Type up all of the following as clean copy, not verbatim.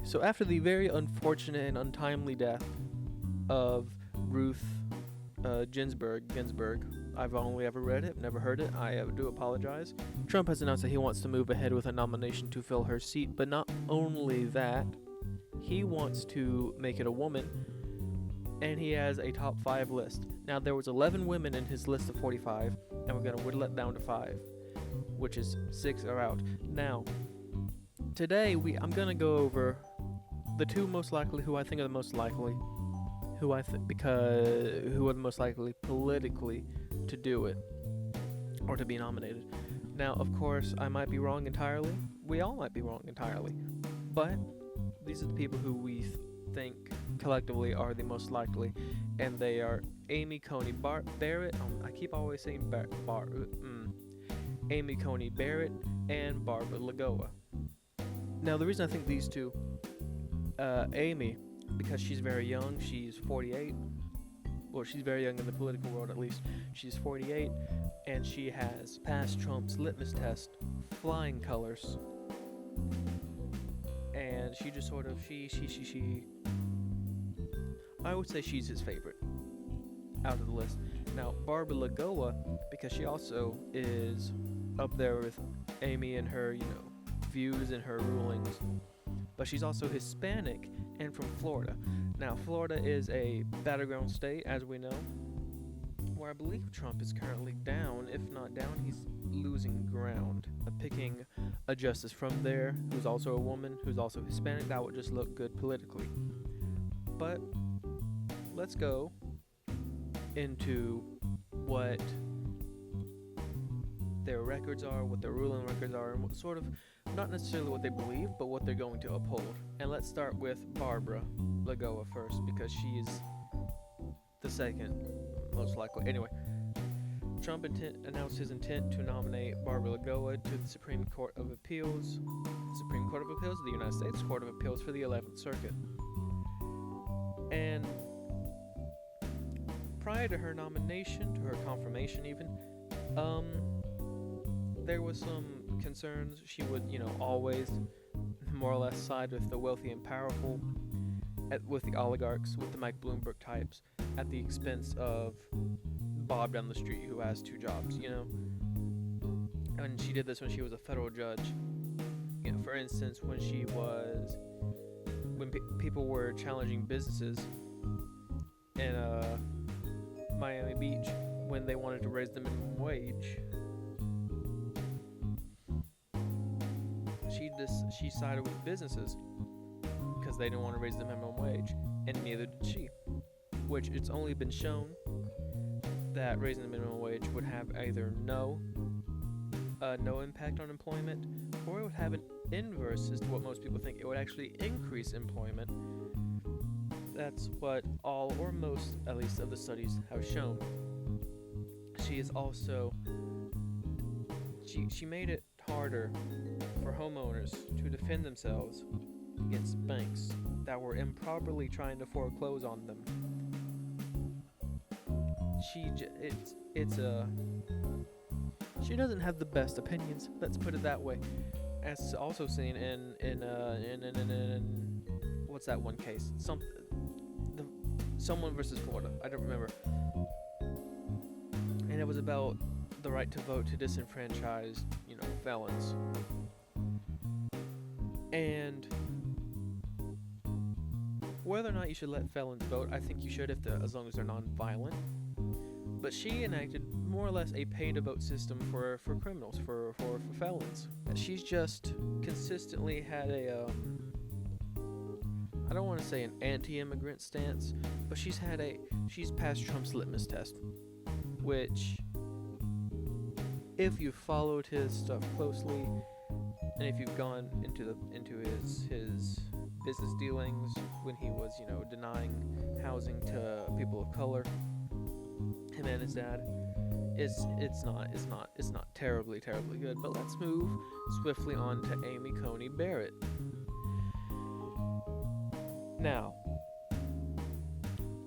So after the very unfortunate and untimely death of Ruth Ginsburg, I've only ever read it, never heard it. I do apologize. Trump has announced that he wants to move ahead with a nomination to fill her seat, but not only that, he wants to make it a woman, and he has a top 5 list. Now, there was 11 women in his list of 45, and we're going to whittle it down to 5, which is 6 are out. Now, today I'm going to go over the 2 most likely, who I think are the most likely, who are the most likely politically to do it or to be nominated. Now, of course, I might be wrong entirely. We all might be wrong entirely, but these are the people who we think collectively are the most likely, and they are Amy Coney Barrett. I keep always saying Amy Coney Barrett and Barbara Lagoa. Now, the reason I think these two, Amy, because she's very young, she's 48. Well, she's very young in the political world, at least. She's 48, and she has passed Trump's litmus test, flying colors. And she just sort of, I would say she's his favorite out of the list. Now, Barbara Lagoa, because she also is up there with Amy and her, views and her rulings, but she's also Hispanic and from Florida. Now, Florida is a battleground state, as we know, where I believe Trump is currently down. If not down, he's losing ground. Picking a justice from there who's also a woman, who's also Hispanic, that would just look good politically. But let's go into what their records are, what their ruling records are, and what sort of, not necessarily what they believe, but what they're going to uphold. And let's start with Barbara Lagoa first, because she's the second most likely. Anyway, Trump announced his intent to nominate Barbara Lagoa to the Supreme Court of Appeals. The Supreme Court of Appeals of the United States Court of Appeals for the 11th Circuit. And prior to her nomination, to her confirmation even, there was some concerns she would, always more or less side with the wealthy and powerful, with the oligarchs, with the Mike Bloomberg types, at the expense of Bob down the street who has 2 jobs, And she did this when she was a federal judge. For instance, when people were challenging businesses in Miami Beach when they wanted to raise the minimum wage, she sided with businesses because they didn't want to raise the minimum wage, and neither did she. Which it's only been shown that raising the minimum wage would have either no impact on employment, or it would have an inverse as to what most people think. It would actually increase employment. That's what all or most, at least, of the studies have shown. She is also she made it harder for homeowners to defend themselves against banks that were improperly trying to foreclose on them. She doesn't have the best opinions, let's put it that way. As also seen in what's that one case? Someone versus Florida. I don't remember. And it was about the right to vote to disenfranchise, felons. And whether or not you should let felons vote, I think you should as long as they're non-violent. But she enacted more or less a pay-to-vote system for criminals, for felons. She's just consistently had I don't want to say an anti-immigrant stance, but she's passed Trump's litmus test, which, if you've followed his stuff closely, and if you've gone into his business dealings when he was, denying housing to people of color, him and his dad, it's not terribly good. But let's move swiftly on to Amy Coney Barrett. Now,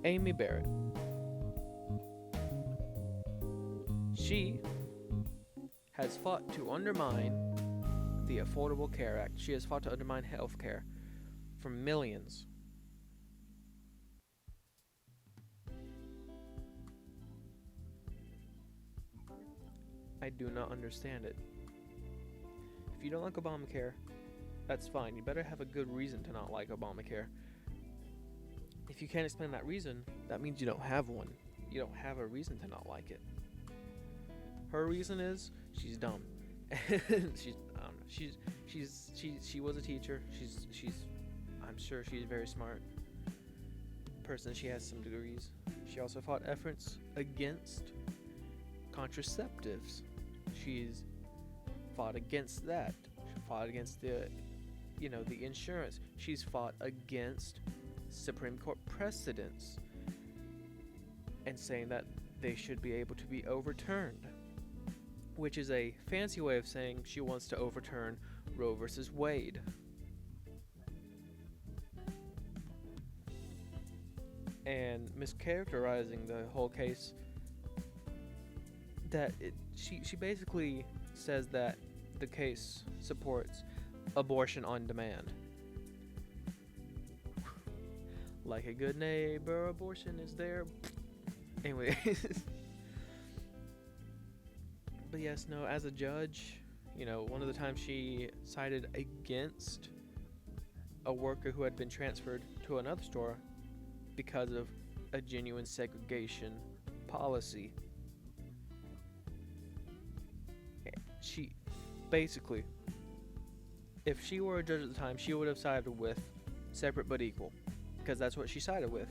Amy Barrett, she has fought to undermine the Affordable Care Act. She has fought to undermine health care for millions. I do not understand it. If you don't like Obamacare, that's fine. You better have a good reason to not like Obamacare. If you can't explain that reason, that means you don't have one. You don't have a reason to not like it. Her reason is she's dumb. she's I don't know. She was a teacher. I'm sure she's very smart person. She has some degrees. She also fought efforts against contraceptives. She's fought against that. She fought against the insurance. She's fought against Supreme Court precedents and saying that they should be able to be overturned, which is a fancy way of saying she wants to overturn Roe versus Wade. And mischaracterizing the whole case, that she basically says that the case supports abortion on demand. Like a good neighbor, abortion is there. Anyway. But yes, no, as a judge, one of the times she sided against a worker who had been transferred to another store because of a genuine segregation policy. She basically, if she were a judge at the time, she would have sided with separate but equal, because that's what she sided with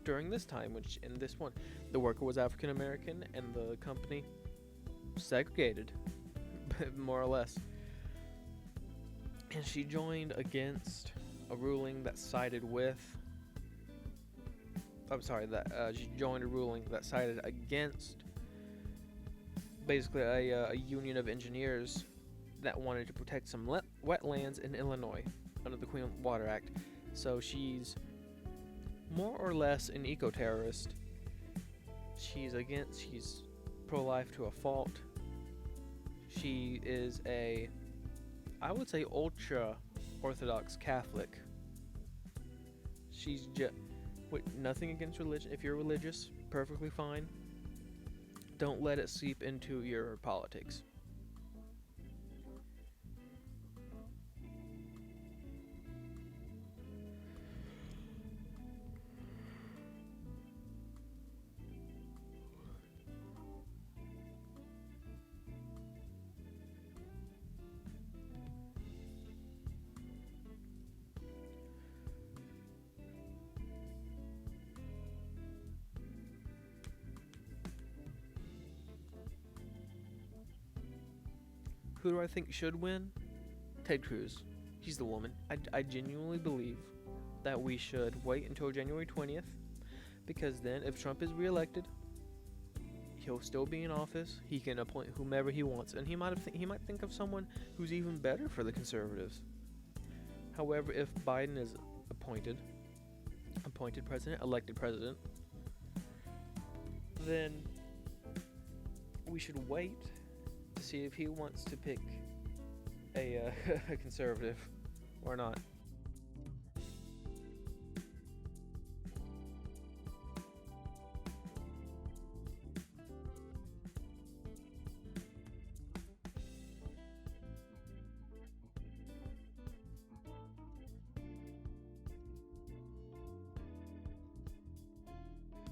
during this time. Which in this one, the worker was African American and the company segregated, more or less. And she joined against a ruling that sided with. She joined a ruling that sided against basically a union of engineers that wanted to protect some wetlands in Illinois under the Clean Water Act. So she's more or less an eco-terrorist. She's pro-life to a fault. She is I would say, ultra-Orthodox Catholic. She's just, nothing against religion. If you're religious, perfectly fine. Don't let it seep into your politics. Who do I think should win? Ted Cruz. He's the woman. I genuinely believe that we should wait until January 20th, because then if Trump is reelected, he'll still be in office. He can appoint whomever he wants, and he might think of someone who's even better for the conservatives. However, if Biden is appointed president, elected president, then we should wait to see if he wants to pick a conservative or not.